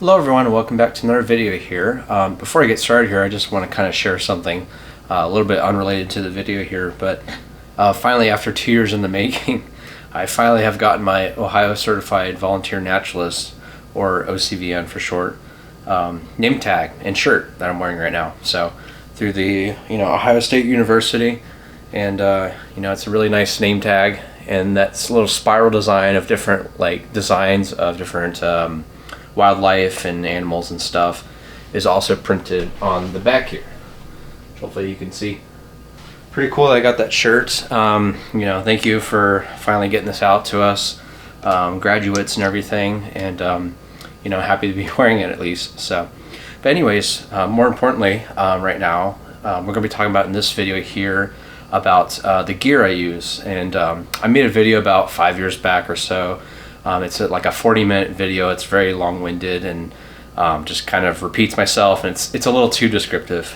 Hello everyone and welcome back to another video here. Before I get started here, I just want to kind of share something a little bit unrelated to the video here, but finally after 2 years in the making, I finally have gotten my Ohio Certified Volunteer Naturalist, or OCVN for short, name tag and shirt that I'm wearing right now. So through the Ohio State University, and it's a really nice name tag, and that's a little spiral design of different designs of different wildlife and animals and stuff is also printed on the back here. Hopefully you can see. Pretty cool that I got that shirt. Thank you for finally getting this out to us, graduates and everything, and happy to be wearing it at least. So, but anyways, more importantly, right now we're going to be talking about in this video here about the gear I use, and I made a video about 5 years back or so. It's like a 40-minute video. It's very long-winded and just kind of repeats myself, and it's a little too descriptive.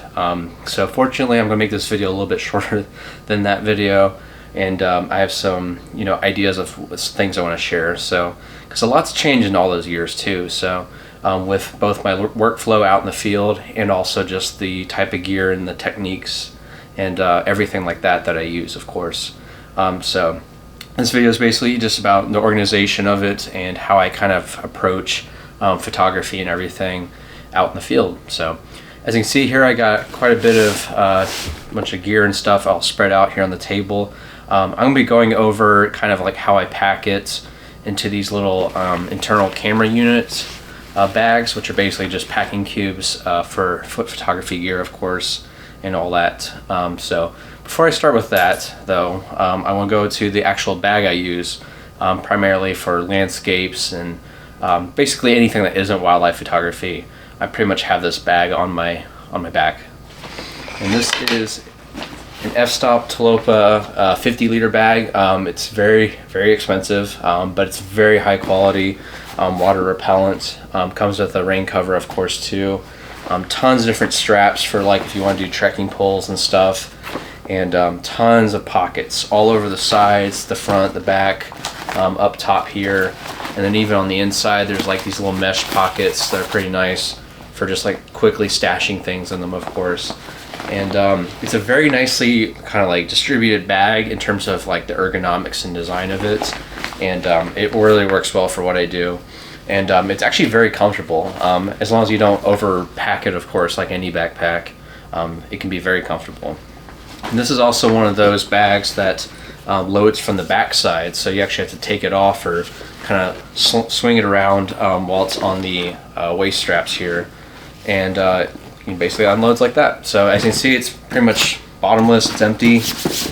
So fortunately, I'm going to make this video a little bit shorter than that video, and I have some ideas of things I want to share. So because a lot's changed in all those years too. So with both my workflow out in the field and also just the type of gear and the techniques and everything like that I use, of course. So this video is basically just about the organization of it and how I kind of approach photography and everything out in the field. So as you can see here, I got quite a bit of a bunch of gear and stuff all spread out here on the table. I'm going to be going over kind of like how I pack it into these little internal camera units bags, which are basically just packing cubes for foot photography gear, of course, and all that. So before I start with that, though, I want to go to the actual bag I use primarily for landscapes and basically anything that isn't wildlife photography. I pretty much have this bag on my back, and this is an f-stop Tilopa 50-liter bag. It's very, very expensive, but it's very high quality, water repellent. Comes with a rain cover, of course, too. Tons of different straps for if you want to do trekking poles and stuff. And tons of pockets all over the sides, the front, the back, up top here, and then even on the inside there's these little mesh pockets that are pretty nice for just quickly stashing things in them, of course. And it's a very nicely kind of distributed bag in terms of the ergonomics and design of it, and it really works well for what I do. And it's actually very comfortable, as long as you don't overpack it, of course, like any backpack. It can be very comfortable. And this is also one of those bags that loads from the back side, so you actually have to take it off or kind of swing it around while it's on the waist straps here, and you can basically unloads like that. So as you can see, it's pretty much bottomless, it's empty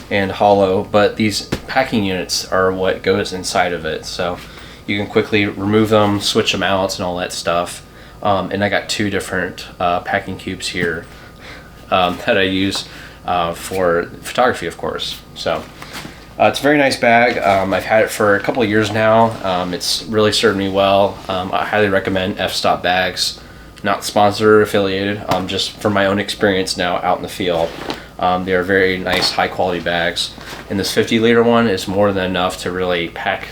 and hollow, but these packing units are what goes inside of it, so you can quickly remove them, switch them out and all that stuff. And I got two different packing cubes here that I use for photography, of course. So it's a very nice bag. I've had it for a couple of years now. It's really served me well. I highly recommend f-stop bags. Not sponsored or affiliated, just from my own experience now out in the field. They are very nice, high quality bags. And this 50-liter one is more than enough to really pack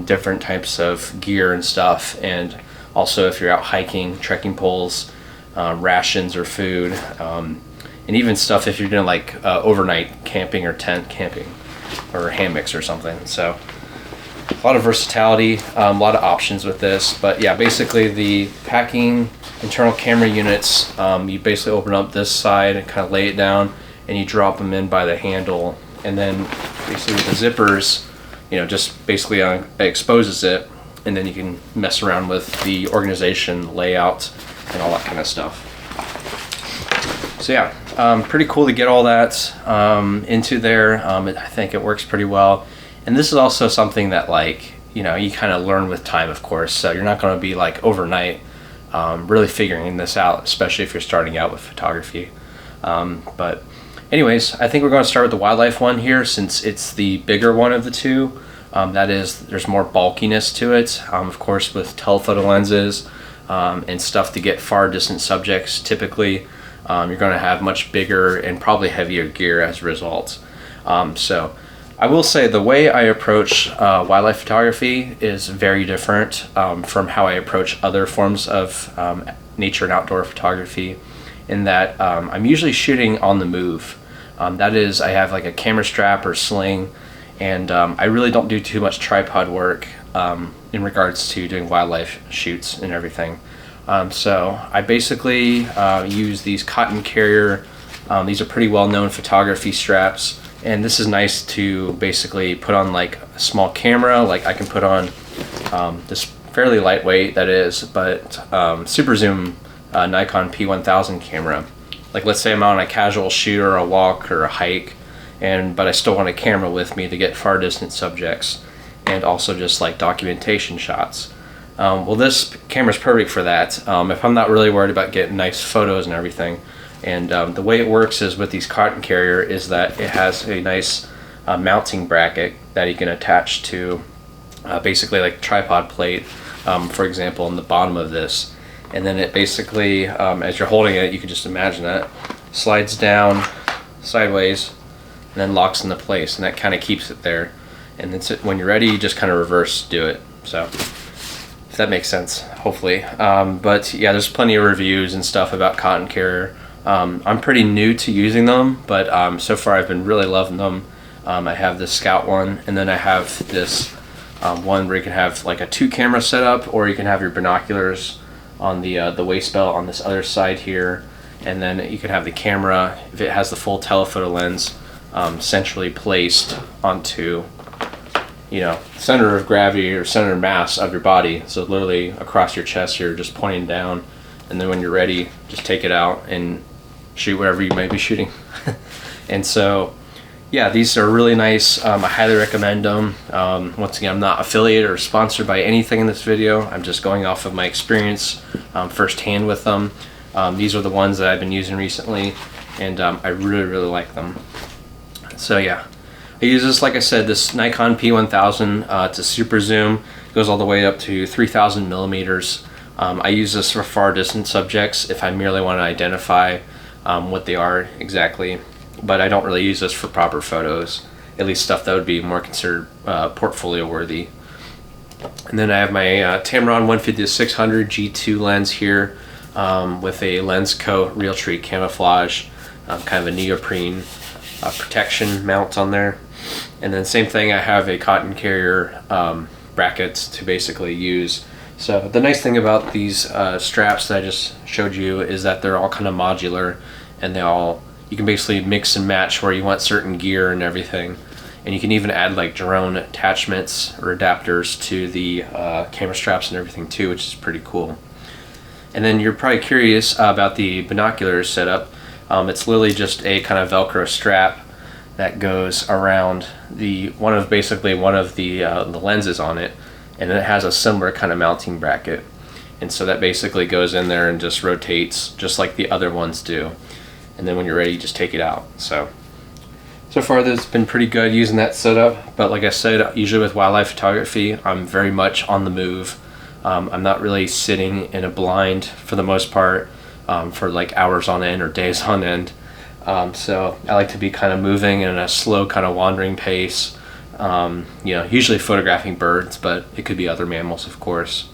different types of gear and stuff. And also if you're out hiking, trekking poles, rations or food, and even stuff if you're doing overnight camping or tent camping or hammocks or something. So a lot of versatility, a lot of options with this. But yeah, basically the packing internal camera units, you basically open up this side and kind of lay it down, and you drop them in by the handle, and then basically with the zippers, just basically exposes it, and then you can mess around with the organization, layout, and all that kind of stuff. So yeah, pretty cool to get all that into there. I think it works pretty well. And this is also something that you kind of learn with time, of course. So you're not going to be overnight really figuring this out, especially if you're starting out with photography. But anyways, I think we're going to start with the wildlife one here, since it's the bigger one of the two. That is, there's more bulkiness to it. Of course, with telephoto lenses and stuff to get far distant subjects, typically you're going to have much bigger and probably heavier gear as a result. So I will say the way I approach wildlife photography is very different from how I approach other forms of nature and outdoor photography, in that I'm usually shooting on the move. That is, I have like a camera strap or sling, and I really don't do too much tripod work in regards to doing wildlife shoots and everything. So I basically use these cotton carrier, these are pretty well known photography straps, and this is nice to basically put on like a small camera. Like I can put on this fairly lightweight, that is, but super zoom Nikon P1000 camera. Like let's say I'm on a casual shoot or a walk or a hike, but I still want a camera with me to get far distance subjects and also just like documentation shots. Well, this camera's perfect for that. If I'm not really worried about getting nice photos and everything. And the way it works is with these cotton carrier is that it has a nice mounting bracket that you can attach to basically like a tripod plate, for example, in the bottom of this. And then it basically, as you're holding it, you can just imagine that, slides down sideways and then locks into place, and that kind of keeps it there. And then when you're ready, you just kind of reverse do it. So if that makes sense, hopefully. But yeah, there's plenty of reviews and stuff about cotton carrier. I'm pretty new to using them, but so far I've been really loving them. I have this Scout one, and then I have this one where you can have like a 2-camera setup, or you can have your binoculars on the waist belt on this other side here, and then you can have the camera, if it has the full telephoto lens, centrally placed onto, you know, center of gravity or center of mass of your body. So literally across your chest, you're just pointing down, and then when you're ready, just take it out and shoot wherever you may be shooting. And so yeah, these are really nice. I highly recommend them. Once again, I'm not affiliated or sponsored by anything in this video. I'm just going off of my experience firsthand with them. These are the ones that I've been using recently, and I really like them. So yeah, I use this, like I said, this Nikon P1000 to super zoom. It goes all the way up to 3,000 millimeters. I use this for far distance subjects if I merely want to identify what they are exactly, but I don't really use this for proper photos, at least stuff that would be more considered portfolio worthy. And then I have my Tamron 150-600 G2 lens here with a lens coat Realtree camouflage, kind of a neoprene protection mount on there. And then same thing, I have a cotton carrier brackets to basically use. So the nice thing about these straps that I just showed you is that they're all kind of modular, and you can basically mix and match where you want certain gear and everything. And you can even add like drone attachments or adapters to the camera straps and everything too, which is pretty cool. And then you're probably curious about the binoculars setup. It's literally just a kind of Velcro strap that goes around one of the lenses on it, and then it has a similar kind of mounting bracket. And so that basically goes in there and just rotates just like the other ones do. And then when you're ready, you just take it out. So far this has been pretty good using that setup, but like I said, usually with wildlife photography, I'm very much on the move. I'm not really sitting in a blind for the most part for like hours on end or days on end. So I like to be kind of moving in a slow kind of wandering pace, you know, usually photographing birds, but it could be other mammals, of course.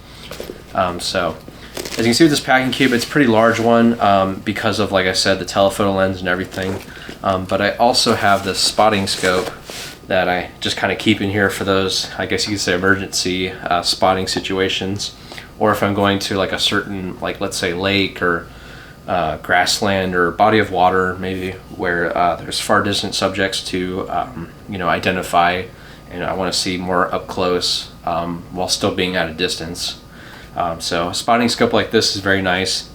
So as you can see with this packing cube, it's a pretty large one because of, like I said, the telephoto lens and everything. But I also have this spotting scope that I just kind of keep in here for those, I guess you could say, emergency spotting situations, or if I'm going to like a certain, like let's say lake or grassland or body of water, maybe where there's far distant subjects to you know, identify, and I want to see more up close while still being at a distance. So a spotting scope like this is very nice.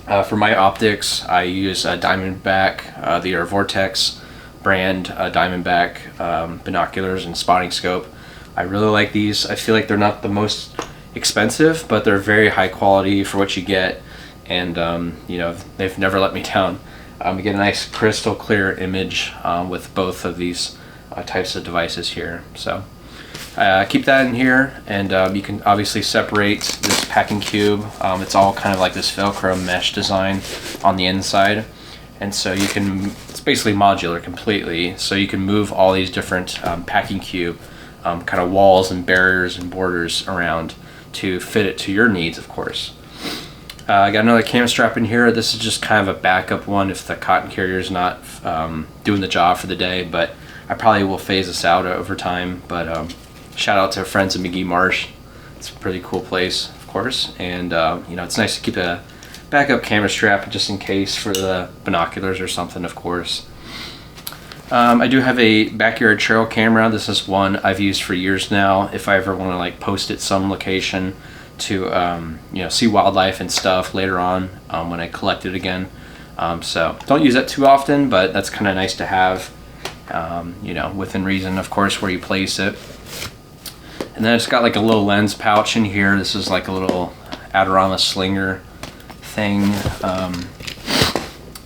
For my optics, I use a Diamondback, the Vortex brand Diamondback binoculars and spotting scope. I really like these. I feel like they're not the most expensive, but they're very high quality for what you get, and you know, they've never let me down. You get a nice crystal clear image with both of these types of devices here. So keep that in here, and you can obviously separate this packing cube. It's all kind of like this Velcro mesh design on the inside, And so you can, it's basically modular completely, so you can move all these different packing cube kind of walls and barriers and borders around to fit it to your needs, of course. I got another camera strap in here. This is just kind of a backup one if the cotton carrier is not doing the job for the day, but I probably will phase this out over time. But shout out to friends at McGee Marsh. It's a pretty cool place, of course, and you know, it's nice to keep a backup camera strap just in case for the binoculars or something, of course. I do have a backyard trail camera. This is one I've used for years now. If I ever want to like post at some location to you know, see wildlife and stuff later on when I collect it again. So don't use that too often, but that's kind of nice to have, you know, within reason, of course, where you place it. And then it's got like a little lens pouch in here. This is like a little Adorama slinger thing.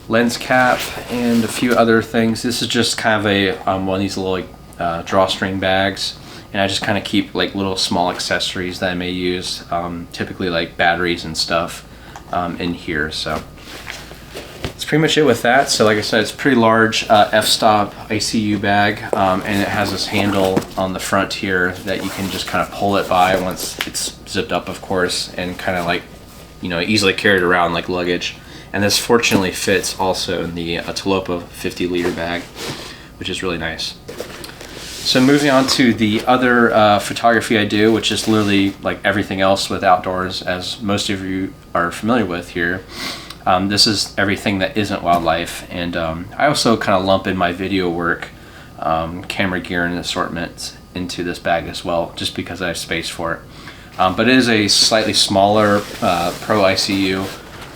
Lens cap and a few other things. This is just kind of a one of these little like, drawstring bags, and I just kind of keep like little small accessories that I may use, typically like batteries and stuff in here. So that's pretty much it with that. So like I said, it's a pretty large f-stop ICU bag, and it has this handle on the front here that you can just kind of pull it by once it's zipped up, of course, and kind of like, you know, easily carried around like luggage. And this fortunately fits also in the Talopa 50-liter bag, which is really nice. So moving on to the other photography I do, which is literally like everything else with outdoors, as most of you are familiar with here. This is everything that isn't wildlife, and I also kind of lump in my video work, camera gear and assortments into this bag as well, just because I have space for it. But it is a slightly smaller Pro ICU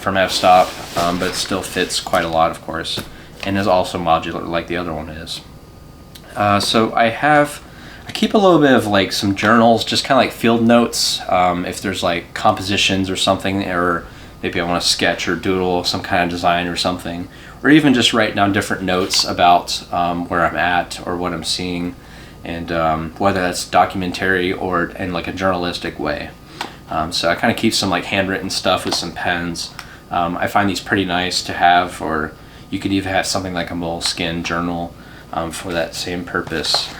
from f-stop, but it still fits quite a lot, of course, and is also modular like the other one is. So I keep a little bit of like some journals, just kind of like field notes, if there's like compositions or something, or maybe I want to sketch or doodle some kind of design or something, or even just write down different notes about where I'm at or what I'm seeing, and whether that's documentary or in like a journalistic way. So I kind of keep some like handwritten stuff with some pens. I find these pretty nice to have, or you could even have something like a moleskin journal for that same purpose.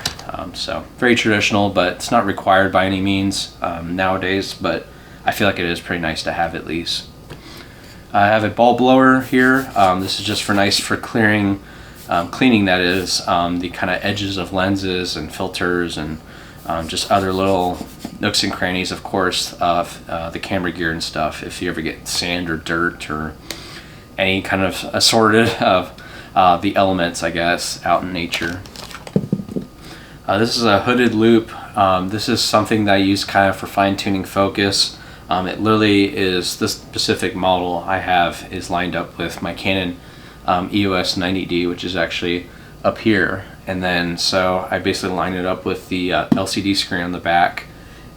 So very traditional, but it's not required by any means nowadays, but I feel like it is pretty nice to have at least. I have a ball blower here. This is just for cleaning, that is, the kind of edges of lenses and filters and just other little nooks and crannies, of course, of the camera gear and stuff. If you ever get sand or dirt or any kind of assorted of the elements, I guess, out in nature. This is a hooded loop. This is something that I use kind of for fine-tuning focus. It literally is, this specific model I have is lined up with my Canon EOS 90D, which is actually up here. And then so I basically line it up with the LCD screen on the back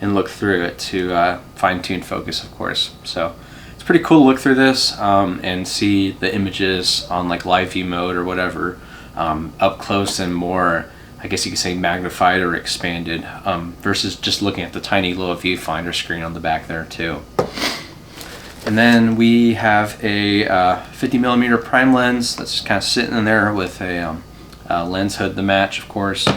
and look through it to fine-tune focus, of course. So it's pretty cool to look through this and see the images on like live view mode or whatever, up close and more, I guess you could say, magnified or expanded, versus just looking at the tiny little viewfinder screen on the back there too. And then we have a 50mm prime lens that's just kind of sitting in there with a lens hood to match, of course.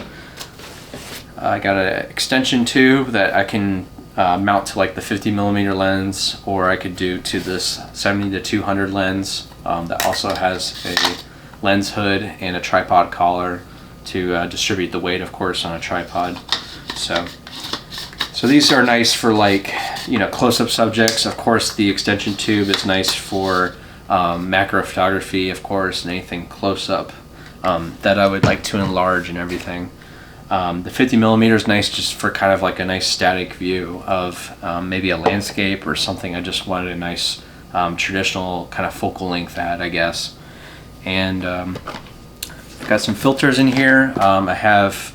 I got an extension tube that I can mount to like the 50mm lens, or I could do to this 70-200 lens that also has a lens hood and a tripod collar to distribute the weight, of course, on a tripod. So these are nice for, like, you know, close-up subjects. Of course, the extension tube is nice for macro photography, of course, and anything close-up that I would like to enlarge and everything. The 50mm is nice just for kind of like a nice static view of maybe a landscape or something I just wanted a nice traditional kind of focal length at, I guess. And got some filters in here. I have,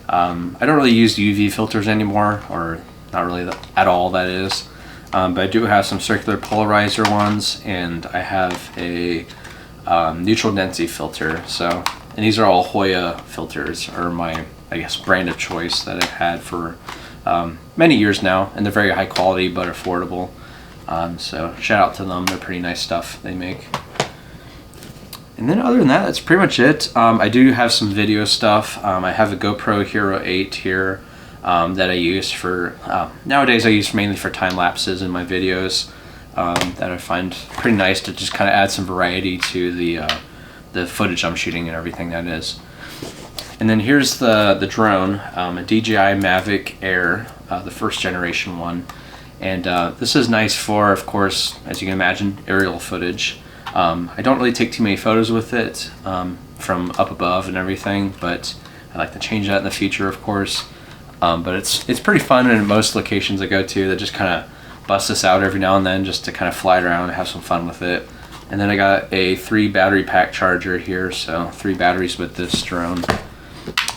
I don't really use UV filters anymore, or not really at all, that is. But I do have some circular polarizer ones, and I have a neutral density filter. So, and these are all Hoya filters, or my, I guess, brand of choice that I've had for many years now, and they're very high quality but affordable. So shout out to them, they're pretty nice stuff they make. And then other than that, that's pretty much it. I do have some video stuff. I have a GoPro Hero 8 here that I use for, nowadays I use mainly for time lapses in my videos that I find pretty nice to just kind of add some variety to the footage I'm shooting and everything that is. And then here's the drone, a DJI Mavic Air, the first generation one. And this is nice for, of course, as you can imagine, aerial footage. I don't really take too many photos with it from up above and everything, but I like to change that in the future, of course. But it's pretty fun in most locations I go to that just kind of bust this out every now and then just to kind of fly it around and have some fun with it. And then I got a 3 battery pack charger here, so 3 batteries with this drone.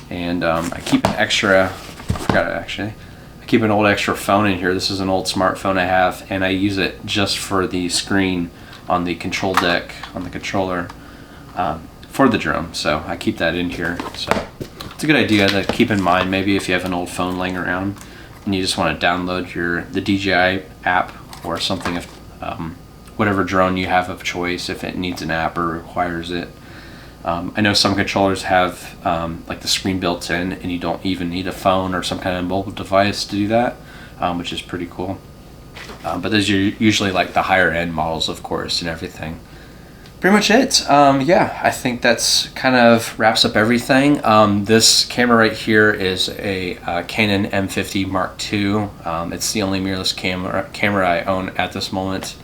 And I keep an extra, I forgot it actually, I keep an old extra phone in here. This is an old smartphone I have, and I use it just for the screen on the control deck, on the controller for the drone. So I keep that in here. So it's a good idea to keep in mind, maybe if you have an old phone laying around and you just want to download the DJI app or something, if whatever drone you have of choice, if it needs an app or requires it. I know some controllers have like the screen built in, and you don't even need a phone or some kind of mobile device to do that, which is pretty cool. But those are usually like the higher end models, of course, and everything. Pretty much it. Yeah, I think that's kind of wraps up everything. This camera right here is a Canon M50 Mark II. It's the only mirrorless camera I own at this moment.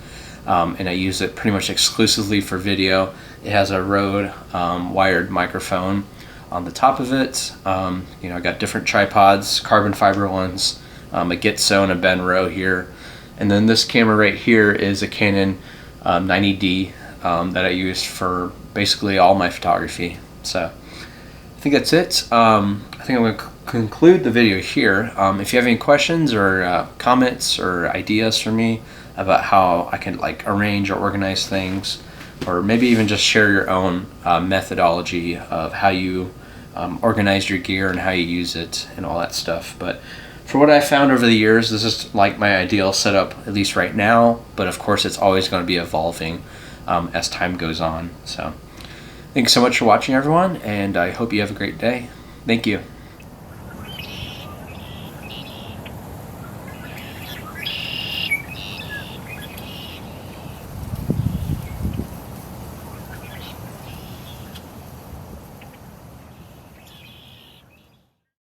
And I use it pretty much exclusively for video. It has a Rode wired microphone on the top of it. You know, I got different tripods, carbon fiber ones, a Gitzo and a Benro here. And then this camera right here is a Canon 90D that I use for basically all my photography. So I think that's it. I think I'm going to conclude the video here. If you have any questions or comments or ideas for me about how I can like arrange or organize things, or maybe even just share your own methodology of how you organize your gear and how you use it and all that stuff. But for what I found over the years, this is like my ideal setup, at least right now, but of course it's always going to be evolving as time goes on. So thanks so much for watching, everyone, and I hope you have a great day. Thank you.